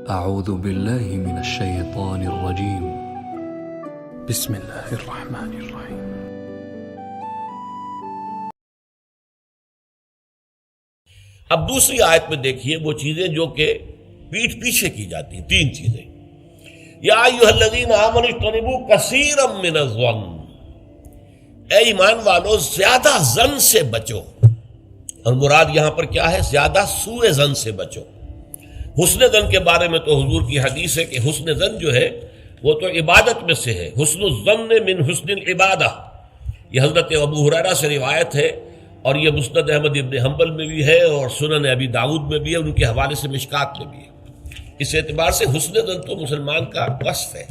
اعوذ باللہ من الشیطان الرجیم بسم اللہ الرحمن الرحیم۔ اب دوسری آیت میں دیکھیے وہ چیزیں جو کہ پیٹھ پیچھے کی جاتی ہیں، تین چیزیں۔ یا ایھا الذین آمنوا اجتنبوا کثیرا من الظن، اے ایمان والو زیادہ ظن سے بچو، اور مراد یہاں پر کیا ہے؟ زیادہ سوء ظن سے بچو۔ حسن ظن کے بارے میں تو حضور کی حدیث ہے کہ حسن ظن جو ہے وہ تو عبادت میں سے ہے، حسن الظن من حسن العبادہ، یہ حضرت ابو ہریرہ سے روایت ہے، اور یہ مسند احمد ابن حنبل میں بھی ہے اور سنن ابی داؤد میں بھی ہے، ان کے حوالے سے مشکات میں بھی ہے۔ اس اعتبار سے حسن ظن تو مسلمان کا وصف ہے،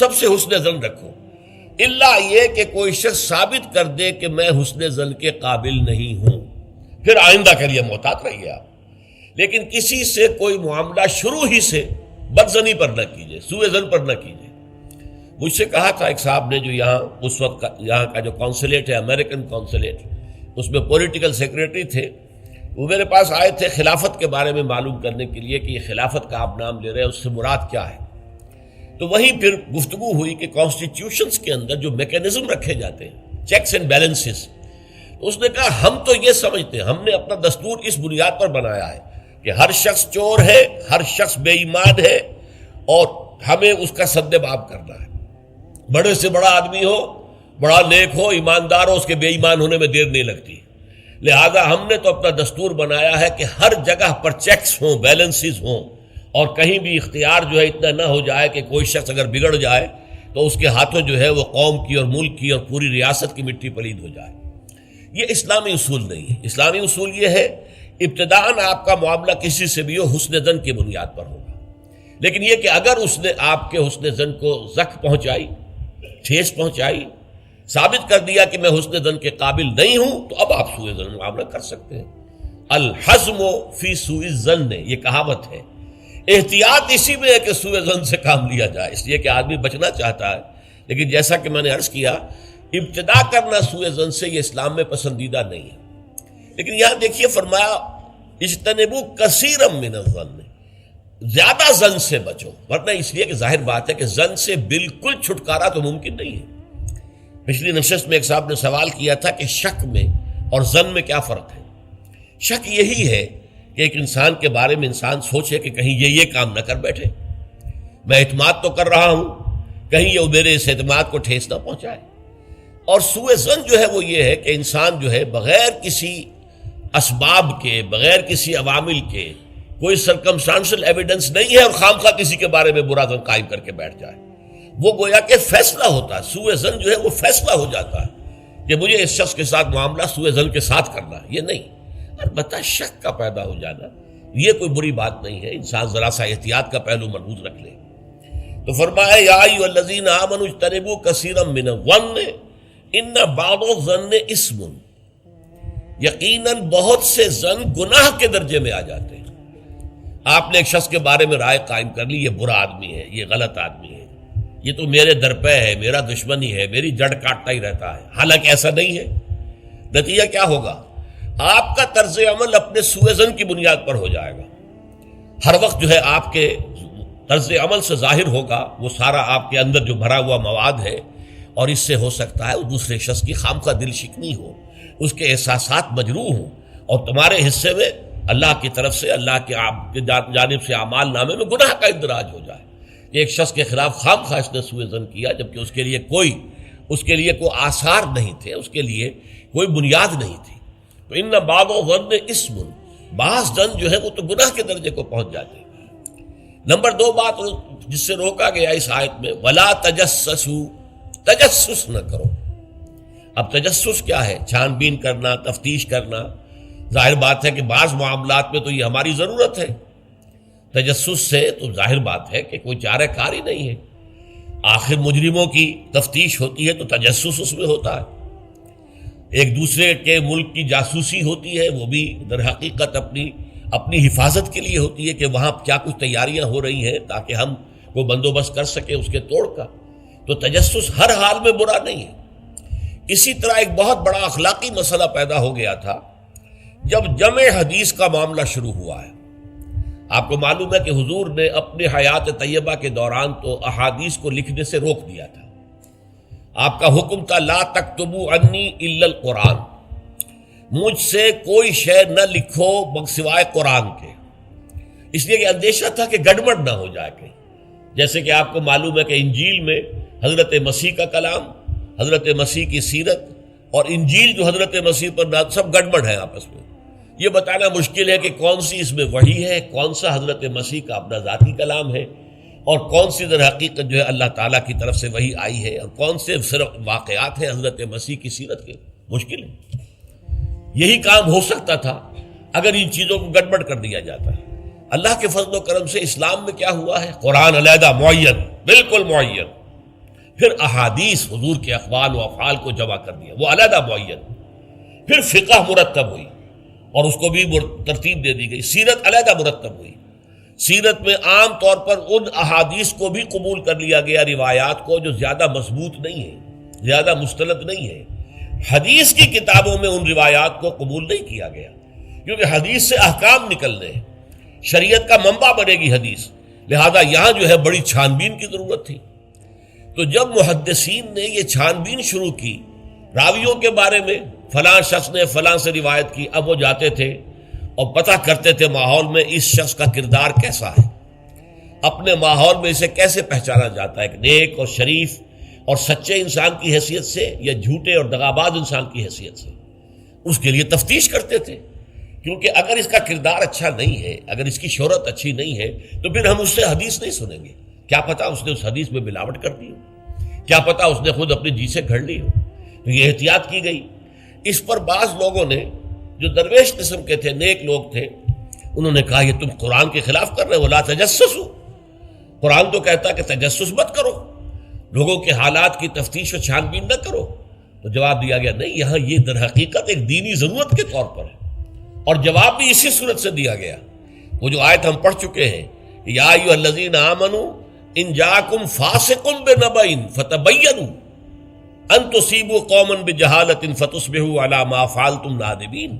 سب سے حسن ظن رکھو، الا یہ کہ کوئی شخص ثابت کر دے کہ میں حسن ظن کے قابل نہیں ہوں، پھر آئندہ کے لیے محتاط رہیے آپ۔ لیکن کسی سے کوئی معاملہ شروع ہی سے بدظنی پر نہ کیجیے، سوء ظن پر نہ کیجیے۔ مجھ سے کہا تھا ایک صاحب نے جو یہاں اس وقت یہاں کا جو کونسلیٹ ہے، امریکن کونسلیٹ، اس میں پولیٹیکل سیکریٹری تھے، وہ میرے پاس آئے تھے خلافت کے بارے میں معلوم کرنے کے لیے کہ یہ خلافت کا آپ نام لے رہے ہیں، اس سے مراد کیا ہے۔ تو وہیں پھر گفتگو ہوئی کہ کانسٹیٹیوشنز کے اندر جو میکینزم رکھے جاتے ہیں، چیکس اینڈ بیلنسز، اس نے کہا ہم تو یہ سمجھتے ہیں، ہم نے اپنا دستور اس بنیاد پر بنایا ہے کہ ہر شخص چور ہے، ہر شخص بے ایمان ہے، اور ہمیں اس کا سد باب کرنا ہے۔ بڑے سے بڑا آدمی ہو، بڑا نیک ہو، ایماندار ہو، اس کے بے ایمان ہونے میں دیر نہیں لگتی۔ لہذا ہم نے تو اپنا دستور بنایا ہے کہ ہر جگہ پر چیکس ہوں، بیلنسز ہوں، اور کہیں بھی اختیار جو ہے اتنا نہ ہو جائے کہ کوئی شخص اگر بگڑ جائے تو اس کے ہاتھوں جو ہے وہ قوم کی اور ملک کی اور پوری ریاست کی مٹی پلید ہو جائے۔ یہ اسلامی اصول نہیں ہے۔ اسلامی اصول یہ ہے ابتداءً آپ کا معاملہ کسی سے بھی ہو حسن ظن کی بنیاد پر ہوگا، لیکن یہ کہ اگر اس نے آپ کے حسن ظن کو زخم پہنچائی، ٹھیس پہنچائی، ثابت کر دیا کہ میں حسن ظن کے قابل نہیں ہوں، تو اب آپ سوء ظن معاملہ کر سکتے ہیں۔ الحزم فی سوء الظن، یہ کہاوت ہے۔ احتیاط اسی میں ہے کہ سوء ظن سے کام لیا جائے، اس لیے کہ آدمی بچنا چاہتا ہے، لیکن جیسا کہ میں نے عرض کیا ابتدا کرنا سوء ظن سے یہ اسلام میں پسندیدہ نہیں ہے۔ لیکن یہاں دیکھیے فرمایا اجتنبوا کثیرا من الظن، زیادہ ظن سے بچو، ورنہ اس لیے کہ ظاہر بات ہے کہ ظن سے بالکل چھٹکارا تو ممکن نہیں ہے۔ پچھلی نشست میں ایک صاحب نے سوال کیا تھا کہ شک میں اور ظن میں کیا فرق ہے؟ شک یہی ہے کہ ایک انسان کے بارے میں انسان سوچے کہ کہیں یہ کام نہ کر بیٹھے، میں اعتماد تو کر رہا ہوں، کہیں یہ میرے اس اعتماد کو ٹھیس نہ پہنچائے۔ اور سوء ظن جو ہے وہ یہ ہے کہ انسان جو ہے بغیر کسی اسباب کے، بغیر کسی عوامل کے، کوئی سرکمسٹانشل ایویڈنس نہیں ہے اور خواہ کسی کے بارے میں برا ظن قائم کر کے بیٹھ جائے، وہ گویا کہ فیصلہ ہوتا ہے۔ سوء ظن جو ہے وہ فیصلہ ہو جاتا ہے کہ مجھے اس شخص کے ساتھ معاملہ سوء ظن کے ساتھ کرنا ہے، یہ نہیں۔ البتہ شک کا پیدا ہو جانا یہ کوئی بری بات نہیں ہے، انسان ذرا سا احتیاط کا پہلو مربوط رکھ لے۔ تو فرمایا یا ایھا الذین آمنوا اجتنبوا کثیرا من الظن ان بعض الظن اثم، یقیناً بہت سے ظن گناہ کے درجے میں آ جاتے ہیں۔ آپ نے ایک شخص کے بارے میں رائے قائم کر لی، یہ برا آدمی ہے، یہ غلط آدمی ہے، یہ تو میرے درپے ہے، میرا دشمن ہی ہے، میری جڑ کاٹتا ہی رہتا ہے، حالانکہ ایسا نہیں ہے۔ نتیجہ کیا ہوگا؟ آپ کا طرز عمل اپنے سوء ظن کی بنیاد پر ہو جائے گا۔ ہر وقت جو ہے آپ کے طرز عمل سے ظاہر ہوگا وہ سارا آپ کے اندر جو بھرا ہوا مواد ہے، اور اس سے ہو سکتا ہے دوسرے شخص کی خامخواہ دل شکنی ہو، اس کے احساسات مجروح ہوں، اور تمہارے حصے میں اللہ کی طرف سے، اللہ کی جانب سے اعمال نامے میں گناہ کا اندراج ہو جائے۔ ایک شخص کے خلاف خواہ اس نے سوء ظن کیا جبکہ اس کے لیے کوئی آثار نہیں تھے، اس کے لیے کوئی بنیاد نہیں تھی۔ تو ان بعض الظن اثم، بعض ظن جو ہے وہ تو گناہ کے درجے کو پہنچ جاتے ہیں۔ نمبر 2 بات جس سے روکا گیا اس آیت میں، ولا تجسسوا، تجسس نہ کرو۔ اب تجسس کیا ہے؟ چھان بین کرنا، تفتیش کرنا۔ ظاہر بات ہے کہ بعض معاملات میں تو یہ ہماری ضرورت ہے، تجسس سے تو ظاہر بات ہے کہ کوئی چارہ کار ہی نہیں ہے۔ آخر مجرموں کی تفتیش ہوتی ہے تو تجسس اس میں ہوتا ہے، ایک دوسرے کے ملک کی جاسوسی ہوتی ہے، وہ بھی در حقیقت اپنی حفاظت کے لیے ہوتی ہے کہ وہاں کیا کچھ تیاریاں ہو رہی ہیں تاکہ ہم کو بندوبست کر سکے اس کے توڑ کا۔ تو تجسس ہر حال میں برا نہیں ہے۔ اسی طرح ایک بہت بڑا اخلاقی مسئلہ پیدا ہو گیا تھا جب جمع حدیث کا معاملہ شروع ہوا ہے۔ آپ کو معلوم ہے کہ حضور نے اپنے حیات طیبہ کے دوران تو احادیث کو لکھنے سے روک دیا تھا. آپ کا حکم تھا لا تکتبوا عنی الا القرآن، مجھ سے کوئی شے نہ لکھو سوائے قرآن کے، اس لیے کہ اندیشہ تھا کہ گڑبڑ نہ ہو جائے کہیں. جیسے کہ آپ کو معلوم ہے کہ انجیل میں حضرت مسیح کا کلام، حضرت مسیح کی سیرت اور انجیل جو حضرت مسیح پر نازل سب گڑبڑ ہے آپس میں. یہ بتانا مشکل ہے کہ کون سی اس میں وحی ہے، کون سا حضرت مسیح کا اپنا ذاتی کلام ہے، اور کون سی در حقیقت جو ہے اللہ تعالیٰ کی طرف سے وحی آئی ہے، اور کون سے صرف واقعات ہیں حضرت مسیح کی سیرت کے. مشکل ہے. یہی کام ہو سکتا تھا اگر ان چیزوں کو گڑبڑ کر دیا جاتا ہے. اللہ کے فضل و کرم سے اسلام میں کیا ہوا ہے؟ قرآن علیحدہ معین، بالکل معین، پھر احادیث حضور کے اقوال و افعال کو جمع کر دیا، وہ علیحدہ معین، پھر فقہ مرتب ہوئی اور اس کو بھی ترتیب دے دی گئی، سیرت علیحدہ مرتب ہوئی. سیرت میں عام طور پر ان احادیث کو بھی قبول کر لیا گیا، روایات کو جو زیادہ مضبوط نہیں ہے، زیادہ مستند نہیں ہے. حدیث کی کتابوں میں ان روایات کو قبول نہیں کیا گیا، کیونکہ حدیث سے احکام نکلنے ہیں، شریعت کا منبع بنے گی حدیث، لہذا یہاں جو ہے بڑی چھان بین کی ضرورت تھی. تو جب محدثین نے یہ چھان بین شروع کی راویوں کے بارے میں، فلاں شخص نے فلاں سے روایت کی، اب وہ جاتے تھے اور پتہ کرتے تھے ماحول میں اس شخص کا کردار کیسا ہے، اپنے ماحول میں اسے کیسے پہچانا جاتا ہے، ایک نیک اور شریف اور سچے انسان کی حیثیت سے یا جھوٹے اور دغاباز انسان کی حیثیت سے. اس کے لیے تفتیش کرتے تھے، کیونکہ اگر اس کا کردار اچھا نہیں ہے، اگر اس کی شہرت اچھی نہیں ہے، تو پھر ہم اس سے حدیث نہیں سنیں گے. کیا پتہ اس نے اس حدیث میں ملاوٹ کر دی ہو، کیا پتہ اس نے خود اپنی جی سے گھڑ لی ہو. تو یہ احتیاط کی گئی. اس پر بعض لوگوں نے جو درویش قسم کے تھے، نیک لوگ تھے، انہوں نے کہا یہ تم قرآن کے خلاف کر رہے ہو، لا تجسسوا. قرآن تو کہتا ہے کہ تجسس مت کرو، لوگوں کے حالات کی تفتیش و چھان بین نہ کرو. تو جواب دیا گیا نہیں، یہاں یہ در حقیقت ایک دینی ضرورت کے طور پر ہے، اور جواب بھی اسی صورت سے دیا گیا. وہ جو آیت ہم پڑھ چکے ہیں، یا ایھا الذین آمنوا ان جاءکم فاسق بنبأ فتبینوا ان تصیبوا قوما بجہالۃ فتصبحوا علی ما فعلتم نادمین.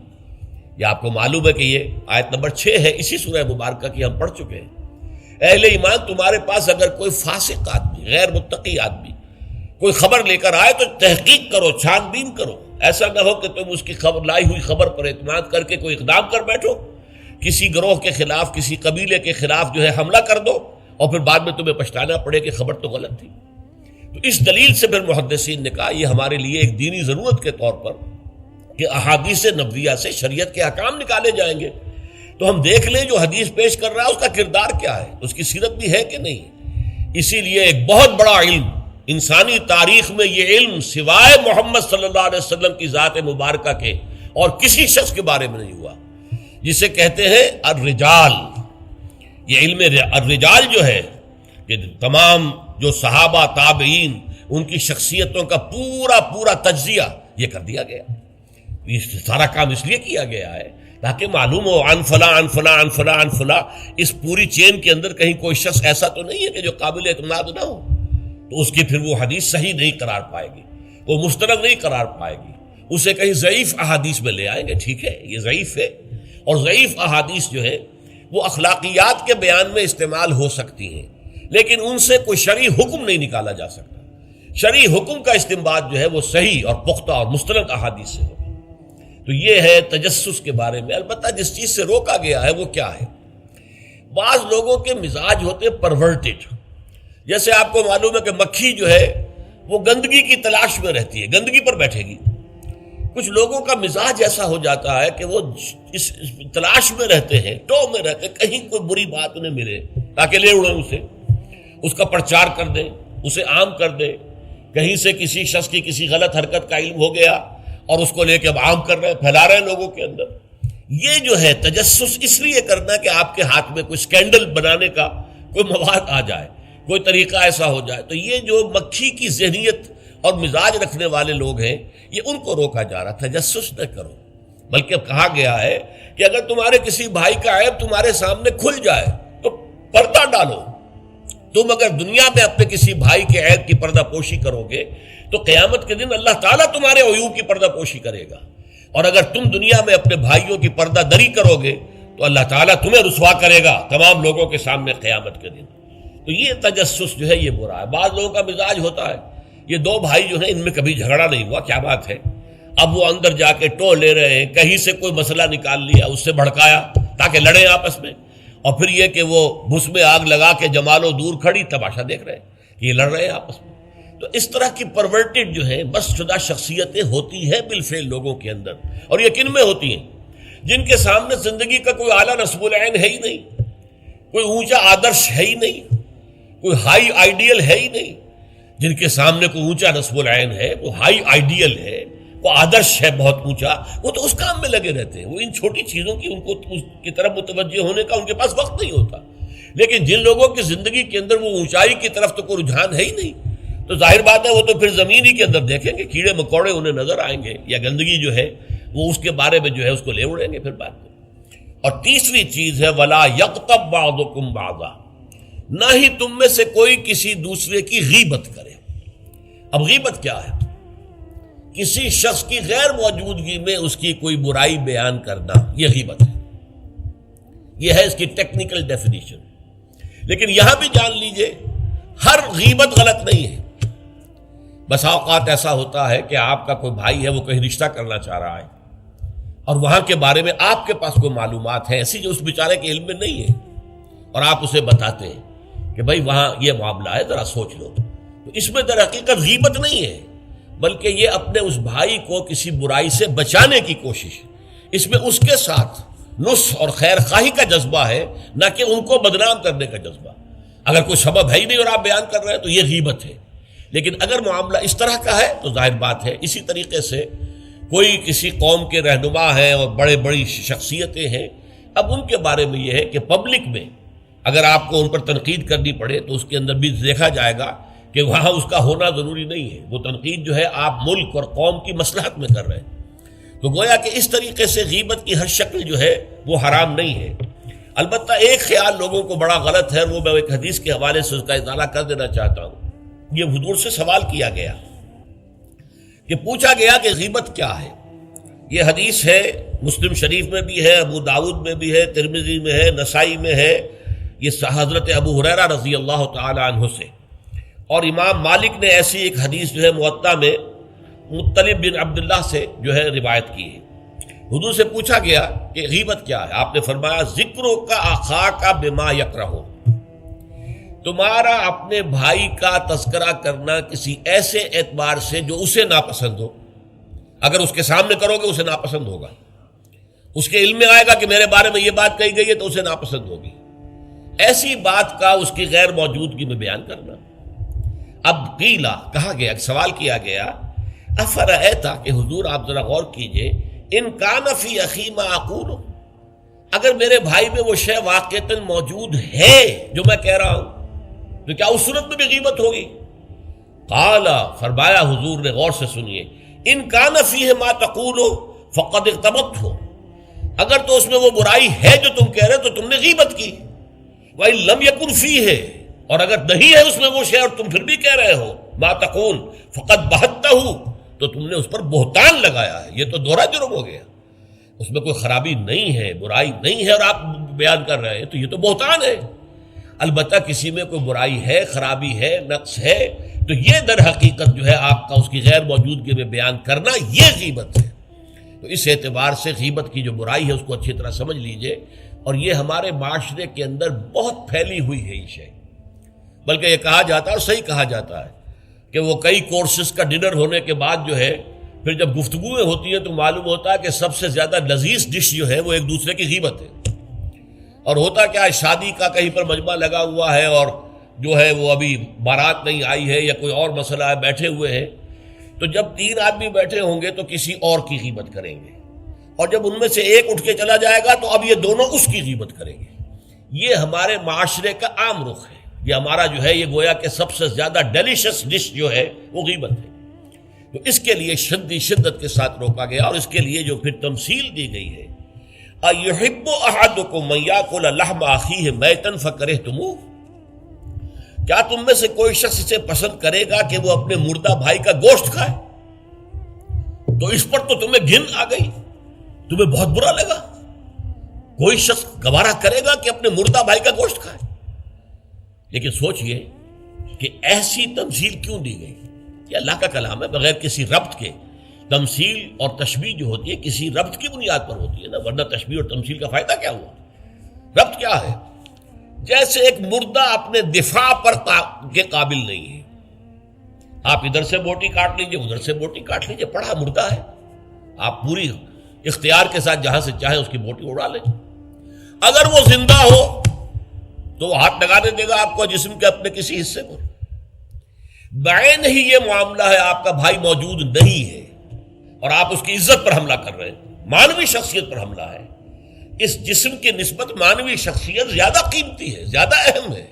یہ آپ کو معلوم ہے کہ یہ آیت نمبر 6 ہے اسی سورہ مبارکہ کی، ہم پڑھ چکے ہیں. اہل ایمان، تمہارے پاس اگر کوئی فاسق آدمی، غیر متقی آدمی کوئی خبر لے کر آئے تو تحقیق کرو، چھان بین کرو. ایسا نہ ہو کہ تم اس کی خبر لائی ہوئی خبر پر اعتماد کر کے کوئی اقدام کر بیٹھو، کسی گروہ کے خلاف، کسی قبیلے کے خلاف جو ہے حملہ کر دو، اور پھر بعد میں تمہیں پچھتانا پڑے کہ خبر تو غلط تھی. تو اس دلیل سے پھر محدثین نے کہا یہ ہمارے لیے ایک دینی ضرورت کے طور پر کہ احادیث نبویہ سے شریعت کے احکام نکالے جائیں گے. تو ہم دیکھ لیں جو حدیث پیش کر رہا ہے اس کا کردار کیا ہے، اس کی سیرت بھی ہے کہ نہیں. اسی لیے ایک بہت بڑا علم انسانی تاریخ میں، یہ علم سوائے محمد صلی اللہ علیہ وسلم کی ذات مبارکہ کے اور کسی شخص کے بارے میں نہیں ہوا، جسے کہتے ہیں الرجال. یہ علم الرجال جو ہے کہ تمام جو صحابہ تابعین ان کی شخصیتوں کا پورا تجزیہ یہ کر دیا گیا. یہ سارا کام اس لیے کیا گیا ہے تاکہ معلوم ہو عن فلاں عن فلاں عن فلاں عن فلاں. اس پوری چین کے اندر کہیں کوئی شخص ایسا تو نہیں ہے کہ جو قابل اعتماد نہ ہو، تو اس کی پھر وہ حدیث صحیح نہیں قرار پائے گی، وہ مستند نہیں قرار پائے گی. اسے کہیں ضعیف احادیث میں لے آئیں گے. ٹھیک ہے، یہ ضعیف ہے، اور ضعیف احادیث جو ہے وہ اخلاقیات کے بیان میں استعمال ہو سکتی ہیں، لیکن ان سے کوئی شرعی حکم نہیں نکالا جا سکتا. شرعی حکم کا استنباط جو ہے وہ صحیح اور پختہ اور مستند احادیث سے ہوگا. تو یہ ہے تجسس کے بارے میں. البتہ جس چیز سے روکا گیا ہے وہ کیا ہے؟ بعض لوگوں کے مزاج ہوتے پرورٹڈ. جیسے آپ کو معلوم ہے کہ مکھی جو ہے وہ گندگی کی تلاش میں رہتی ہے، گندگی پر بیٹھے گی. کچھ لوگوں کا مزاج ایسا ہو جاتا ہے کہ وہ اس تلاش میں رہتے ہیں، ٹو میں رہتے ہیں، کہیں کوئی بری بات انہیں ملے تاکہ لے اڑیں اسے، اس کا پرچار کر دیں، اسے عام کر دیں. کہیں سے کسی شخص کی کسی غلط حرکت کا علم ہو گیا اور اس کو لے کے اب عام کر رہے ہیں، پھیلا رہے ہیں لوگوں کے اندر. یہ جو ہے تجسس اس لیے کرنا کہ آپ کے ہاتھ میں کوئی سکینڈل بنانے کا کوئی مواد آ جائے، کوئی طریقہ ایسا ہو جائے. تو یہ جو مکھی کی ذہنیت اور مزاج رکھنے والے لوگ ہیں، یہ ان کو روکا جا رہا. تجسس نہ کرو، بلکہ کہا گیا ہے کہ اگر تمہارے کسی بھائی کا عیب تمہارے سامنے کھل جائے تو پردہ ڈالو. تم اگر دنیا میں اپنے کسی بھائی کے عیب کی پردہ پوشی کرو گے تو قیامت کے دن اللہ تعالیٰ تمہارے عیوب کی پردہ پوشی کرے گا. اور اگر تم دنیا میں اپنے بھائیوں کی پردہ دری کرو گے تو اللہ تعالیٰ تمہیں رسوا کرے گا تمام لوگوں کے سامنے قیامت کے دن۔ تو یہ تجسس جو ہے یہ برا ہے۔ بعض لوگوں کا مزاج ہوتا ہے، یہ دو بھائی جو ہیں ان میں کبھی جھگڑا نہیں ہوا، کیا بات ہے، اب وہ اندر جا کے ٹو لے رہے ہیں، کہیں سے کوئی مسئلہ نکال لیا، اس سے بھڑکایا تاکہ لڑیں آپس میں، اور پھر یہ کہ وہ بھس میں آگ لگا کے جمالو دور کھڑی تماشا دیکھ رہے ہیں کہ یہ لڑ رہے ہیں آپس میں۔ تو اس طرح کی پرورٹڈ جو ہیں بس شدہ شخصیتیں ہوتی ہیں بالفعل لوگوں کے اندر، اور یہ کن میں ہوتی ہیں؟ جن کے سامنے زندگی کا کوئی اعلیٰ نصب العین ہے ہی نہیں، کوئی اونچا آدرش ہے ہی نہیں، کوئی ہائی آئیڈیل ہے ہی نہیں۔ جن کے سامنے کوئی اونچا نصب العین ہے، وہ ہائی آئیڈیل ہے، وہ آدرش ہے بہت اونچا، وہ تو اس کام میں لگے رہتے ہیں، وہ ان چھوٹی چیزوں کی ان کو اس کی طرف متوجہ ہونے کا ان کے پاس وقت نہیں ہوتا۔ لیکن جن لوگوں کی زندگی کے اندر وہ اونچائی کی طرف تو کوئی رجحان ہے ہی نہیں، تو ظاہر بات ہے وہ تو پھر زمین ہی کے اندر دیکھیں گے، کیڑے مکوڑے انہیں نظر آئیں گے، یا گندگی جو ہے وہ اس کے بارے میں جو ہے اس کو لے اڑیں گے پھر بعد میں۔ اور تیسری چیز ہے وَلَا يَغْتَبْ بَعْضُكُمْ بَعْضًا، نہ ہی تم میں سے کوئی کسی دوسرے کی غیبت کرے۔ اب غیبت کیا ہے؟ کسی شخص کی غیر موجودگی میں اس کی کوئی برائی بیان کرنا، یہ غیبت ہے، یہ ہے اس کی ٹیکنیکل ڈیفینیشن۔ لیکن یہاں بھی جان لیجئے ہر غیبت غلط نہیں ہے۔ بس اوقات ایسا ہوتا ہے کہ آپ کا کوئی بھائی ہے، وہ کہیں رشتہ کرنا چاہ رہا ہے، اور وہاں کے بارے میں آپ کے پاس کوئی معلومات ہیں ایسی جو اس بیچارے کے علم میں نہیں ہے، اور آپ اسے بتاتے ہیں کہ بھائی وہاں یہ معاملہ ہے، ذرا سوچ لو۔ تو اس میں در حقیقت غیبت نہیں ہے، بلکہ یہ اپنے اس بھائی کو کسی برائی سے بچانے کی کوشش ہے۔ اس میں اس کے ساتھ نصح اور خیر خواہی کا جذبہ ہے، نہ کہ ان کو بدنام کرنے کا جذبہ۔ اگر کوئی سبب ہے ہی نہیں اور آپ بیان کر رہے ہیں تو یہ غیبت ہے۔ لیکن اگر معاملہ اس طرح کا ہے تو ظاہر بات ہے اسی طریقے سے کوئی کسی قوم کے رہنما ہیں اور بڑی شخصیتیں ہیں، اب ان کے بارے میں یہ ہے کہ پبلک میں اگر آپ کو ان پر تنقید کرنی پڑے تو اس کے اندر بھی دیکھا جائے گا کہ وہاں اس کا ہونا ضروری نہیں ہے، وہ تنقید جو ہے آپ ملک اور قوم کی مصلحت میں کر رہے ہیں۔ تو گویا کہ اس طریقے سے غیبت کی ہر شکل جو ہے وہ حرام نہیں ہے۔ البتہ ایک خیال لوگوں کو بڑا غلط ہے، وہ میں ایک حدیث کے حوالے سے اس کا اطالہ کر دینا چاہتا ہوں۔ یہ حضور سے سوال کیا گیا کہ پوچھا گیا کہ غیبت کیا ہے۔ یہ حدیث ہے، مسلم شریف میں بھی ہے، ابو داؤد میں بھی ہے، ترمذی میں ہے، نسائی میں ہے، یہ حضرت ابو ہریرہ رضی اللہ تعالی عنہ سے۔ اور امام مالک نے ایسی ایک حدیث جو ہے موطا میں مطلب بن عبداللہ سے جو ہے روایت کی ہے۔ حضور سے پوچھا گیا کہ غیبت کیا ہے، آپ نے فرمایا ذکرو کا اخاک بما یکرہ، تمہارا اپنے بھائی کا تذکرہ کرنا کسی ایسے اعتبار سے جو اسے ناپسند ہو۔ اگر اس کے سامنے کرو گے اسے ناپسند ہوگا، اس کے علم میں آئے گا کہ میرے بارے میں یہ بات کہی گئی ہے تو اسے ناپسند ہوگی۔ ایسی بات کا اس کی غیر موجودگی میں بیان کرنا۔ اب قیلا کہا گیا، سوال کیا گیا، افرأیتا کہ حضور آپ ذرا غور کیجئے، ان کان فی اخی ما اقول، اگر میرے بھائی میں وہ شے واقعتاً موجود ہے جو میں کہہ رہا ہوں تو کیا اس صورت میں بھی غیبت ہوگی؟ قال، فرمایا حضور نے، غور سے سنیے، ان کان فیہ ما تقول فقد اغتبت ہو، اگر تو اس میں وہ برائی ہے جو تم کہہ رہے تو تم نے غیبت کی، وَإِن لَمْ يَكُنْ فِيهِ، اور اگر نہیں ہے اس میں وہ شے اور تم پھر بھی کہہ رہے ہو ما تقول فقد بہتہ، تو تم نے اس پر بہتان لگایا ہے، یہ تو دوہرا جرم ہو گیا۔ اس میں کوئی خرابی نہیں ہے، برائی نہیں ہے اور آپ بیان کر رہے ہیں تو یہ تو بہتان ہے۔ البتہ کسی میں کوئی برائی ہے، خرابی ہے، نقص ہے، تو یہ در حقیقت جو ہے آپ کا اس کی غیر موجودگی میں بیان کرنا یہ غیبت ہے۔ تو اس اعتبار سے غیبت کی جو برائی ہے اس کو اچھی طرح سمجھ لیجئے، اور یہ ہمارے معاشرے کے اندر بہت پھیلی ہوئی ہے یہ شے۔ بلکہ یہ کہا جاتا ہے اور صحیح کہا جاتا ہے کہ وہ کئی کورسز کا ڈنر ہونے کے بعد جو ہے پھر جب گفتگویں ہوتی ہیں تو معلوم ہوتا ہے کہ سب سے زیادہ لذیذ ڈش جو ہے وہ ایک دوسرے کی غیبت ہے۔ اور ہوتا کیا ہے، شادی کا کہیں پر مجمع لگا ہوا ہے اور جو ہے وہ ابھی بارات نہیں آئی ہے یا کوئی اور مسئلہ ہے، بیٹھے ہوئے ہیں، تو جب 3 آدمی بیٹھے ہوں گے تو کسی اور کی غیبت کریں گے، اور جب ان میں سے ایک اٹھ کے چلا جائے گا تو اب یہ دونوں اس کی غیبت کریں گے۔ یہ ہمارے معاشرے کا عام رخ ہے، یہ ہمارا جو ہے یہ گویا کہ سب سے زیادہ ڈیلیشس ڈش جو ہے وہ غیبت ہے۔ تو اس کے لیے شدت کے ساتھ روکا گیا، اور اس کے لیے جو پھر تمثیل دی گئی ہے، اَيُحِبُّ أَحَدُكُم مَّن يَأْكُلَ لَحْمَ أَخِيهِ مَيْتًا فَكَرِهْتُمُوهُ، کیا تم میں سے کوئی شخص اسے پسند کرے گا کہ وہ اپنے مردہ بھائی کا گوشت کھائے؟ تو اس پر تو تمہیں گھن آ گئی، تمہیں بہت برا لگا۔ کوئی شخص گوارا کرے گا کہ اپنے مردہ بھائی کا گوشت کھائے؟ لیکن سوچئے کہ ایسی تمثیل کیوں دی گئی؟ یہ اللہ کا کلام ہے، بغیر کسی ربط کے تمثیل اور تشبیہ جو ہوتی ہے کسی ربط کی بنیاد پر ہوتی ہے نا، ورنہ تشبیہ اور تمثیل کا فائدہ کیا ہوا؟ ربط کیا ہے؟ جیسے ایک مردہ اپنے دفاع پر کے قابل نہیں ہے، آپ ادھر سے بوٹی کاٹ لیجئے، ادھر سے بوٹی کاٹ لیجئے، پڑا مردہ ہے، آپ پوری اختیار کے ساتھ جہاں سے چاہیں اس کی بوٹی اڑا لیں۔ اگر وہ زندہ ہو تو وہ ہاتھ لگانے دے گا آپ کو جسم کے اپنے کسی حصے پر۔ بعین ہی یہ معاملہ ہے، آپ کا بھائی موجود نہیں ہے اور آپ اس کی عزت پر حملہ کر رہے ہیں، مانوی شخصیت پر حملہ ہے۔ اس جسم کی نسبت مانوی شخصیت زیادہ قیمتی ہے، زیادہ اہم ہے۔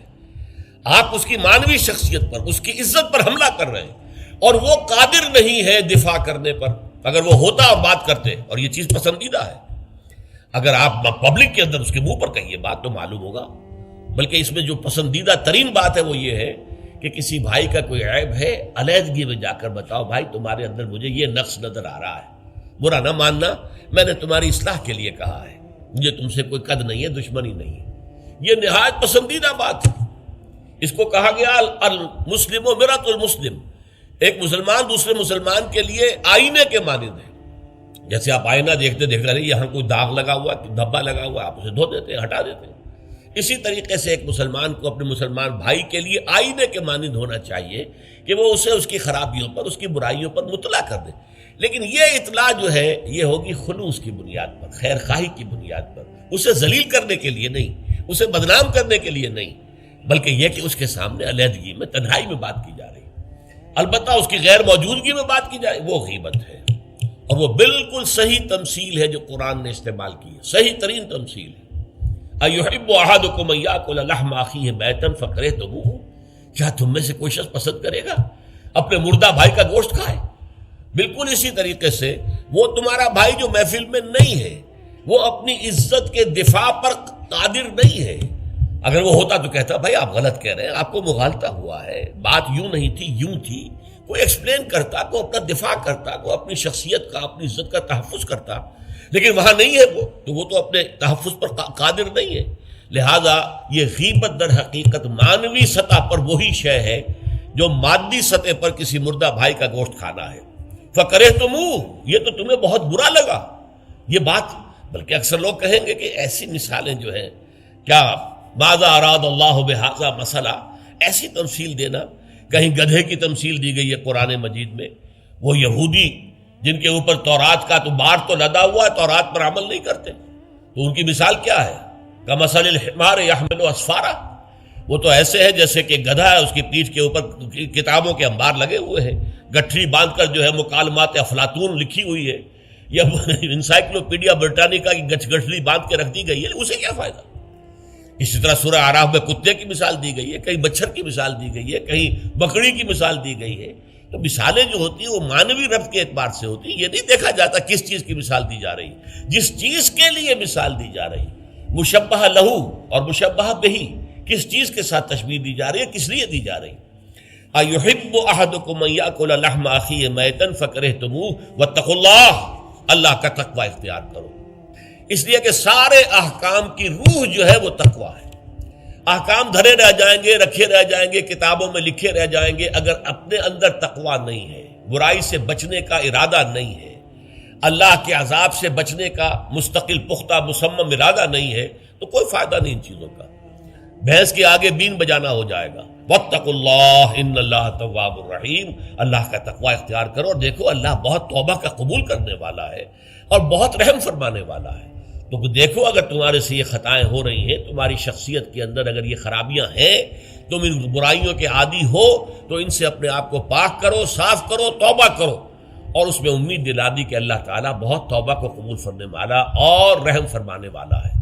آپ اس کی مانوی شخصیت پر، اس کی عزت پر حملہ کر رہے ہیں اور وہ قادر نہیں ہے دفاع کرنے پر۔ اگر وہ ہوتا اور بات کرتے، اور یہ چیز پسندیدہ ہے، اگر آپ پبلک کے اندر اس کے منہ پر کہیے بات تو معلوم ہوگا، بلکہ اس میں جو پسندیدہ ترین بات ہے وہ یہ ہے کہ کسی بھائی کا کوئی عیب ہے، علیحدگی میں جا کر بتاؤ، بھائی تمہارے اندر مجھے یہ نقص نظر آ رہا ہے، برا نہ ماننا، میں نے تمہاری اصلاح کے لیے کہا ہے، مجھے تم سے کوئی قد نہیں ہے، دشمنی نہیں ہے۔ یہ نہایت پسندیدہ بات ہے۔ اس کو کہا گیا المسلم و مرۃ المسلم، ایک مسلمان دوسرے مسلمان کے لیے آئینے کے مانند ہے۔ جیسے آپ آئینہ دیکھتے دیکھتے رہے یہاں کوئی داغ لگا ہوا، دھبا لگا ہوا، آپ اسے دھو دیتے ہیں، ہٹا دیتے ہیں۔ اسی طریقے سے ایک مسلمان کو اپنے مسلمان بھائی کے لیے آئینے کے مانند ہونا چاہیے کہ وہ اسے اس کی خرابیوں پر، اس کی برائیوں پر مطلع کر دے، لیکن یہ اطلاع جو ہے یہ ہوگی خلوص کی بنیاد پر، خیر خواہی کی بنیاد پر، اسے ذلیل کرنے کے لیے نہیں، اسے بدنام کرنے کے لیے نہیں، بلکہ یہ کہ اس کے سامنے علیحدگی میں، تنہائی میں بات کی جا رہی ہے۔ البتہ اس کی غیر موجودگی میں بات کی جائے وہ غیبت ہے، اور وہ بالکل صحیح تمثیل ہے جو قرآن نے استعمال کی ہے، صحیح ترین تمثیل ہے۔ اَيُحِبُّ أَحَدُكُمْ أَن يَأْكُلَ لَحْمَ أَخِيهِ مَيْتًا فَكَرِهْتُمُوهُ، کیا تم میں سے کوئی شخص پسند کرے گا اپنے مردہ بھائی کا گوشت کھائے؟ بالکل اسی طریقے سے وہ تمہارا بھائی جو محفل میں نہیں ہے، وہ اپنی عزت کے دفاع پر قادر نہیں ہے۔ اگر وہ ہوتا تو کہتا بھائی آپ غلط کہہ رہے ہیں، آپ کو مغالطہ ہوا ہے، بات یوں نہیں تھی یوں تھی، کوئی ایکسپلین کرتا، کوئی اپنا دفاع کرتا، کوئی اپنی شخصیت کا، اپنی عزت کا تحفظ کرتا، لیکن وہاں نہیں ہے وہ تو اپنے تحفظ پر قادر نہیں ہے۔ لہذا یہ غیبت در حقیقت مانوی سطح پر وہی شے ہے جو مادی سطح پر کسی مردہ بھائی کا گوشت کھانا ہے۔ فَكَرِهْتُمُوهُ، یہ تو تمہیں بہت برا لگا یہ بات۔ بلکہ اکثر لوگ کہیں گے کہ ایسی مثالیں جو ہیں، کیا ماذا اراد اللہ بہذا مسئلہ، ایسی تمثیل دینا، کہیں گدھے کی تمثیل دی گئی ہے قرآن مجید میں، وہ یہودی جن کے اوپر تورات کا تو بار تو لدا ہوا ہے، تورات پر عمل نہیں کرتے، تو ان کی مثال کیا ہے؟ کمثل الحمار یحمل اسفارا، وہ تو ایسے ہے جیسے کہ گدھا ہے، اس کی پیٹھ کے اوپر کتابوں کے انبار لگے ہوئے ہیں، گٹھری باندھ کر جو ہے مکالمات افلاطون لکھی ہوئی ہے، یا انسائکلوپیڈیا برٹانیکا کی گٹھری باندھ کے رکھ دی گئی ہے، اسے کیا فائدہ؟ اسی طرح سورہ اعراف میں کتے کی مثال دی گئی ہے، کہیں مچھر کی مثال دی گئی ہے، کہیں بکری کی مثال دی گئی ہے۔ تو مثالیں جو ہوتی ہیں وہ مانوی ربط کے اعتبار سے ہوتی ہیں، یہ نہیں دیکھا جاتا کس چیز کی مثال دی جا رہی ہے، جس چیز کے لیے مثال دی جا رہی ہے، مشبہ لہو اور مشبہ بہی، کس چیز کے ساتھ تشبیہ دی جا رہی ہے، کس لیے دی جا رہی ہے۔ اَيُحِبُّ أَحَدُكُمْ أَن يَأْكُلَ لَحْمَ أَخِيهِ مَيْتًا فَكَرِهْتُمُوهُ وَاتَّقُوا اللَّهَ، اللہ کا تقوی اختیار کرو، اس لیے کہ سارے احکام کی روح جو ہے وہ تقوی ہے۔ احکام دھرے رہ جائیں گے، رکھے رہ جائیں گے، کتابوں میں لکھے رہ جائیں گے، اگر اپنے اندر تقوی نہیں ہے، برائی سے بچنے کا ارادہ نہیں ہے، اللہ کے عذاب سے بچنے کا مستقل پختہ مصمم ارادہ نہیں ہے، تو کوئی فائدہ نہیں ان چیزوں کا، بھینس کے آگے بین بجانا ہو جائے گا۔ واتقوا اللہ ان اللہ تواب الرحیم، اللہ کا تقوی اختیار کرو، اور دیکھو اللہ بہت توبہ کا قبول کرنے والا ہے اور بہت رحم فرمانے والا ہے۔ تو دیکھو اگر تمہارے سے یہ خطائیں ہو رہی ہیں، تمہاری شخصیت کے اندر اگر یہ خرابیاں ہیں، تم ان برائیوں کے عادی ہو، تو ان سے اپنے آپ کو پاک کرو، صاف کرو، توبہ کرو، اور اس میں امید دلا دی کہ اللہ تعالیٰ بہت توبہ کو قبول فرمانے والا اور رحم فرمانے والا ہے۔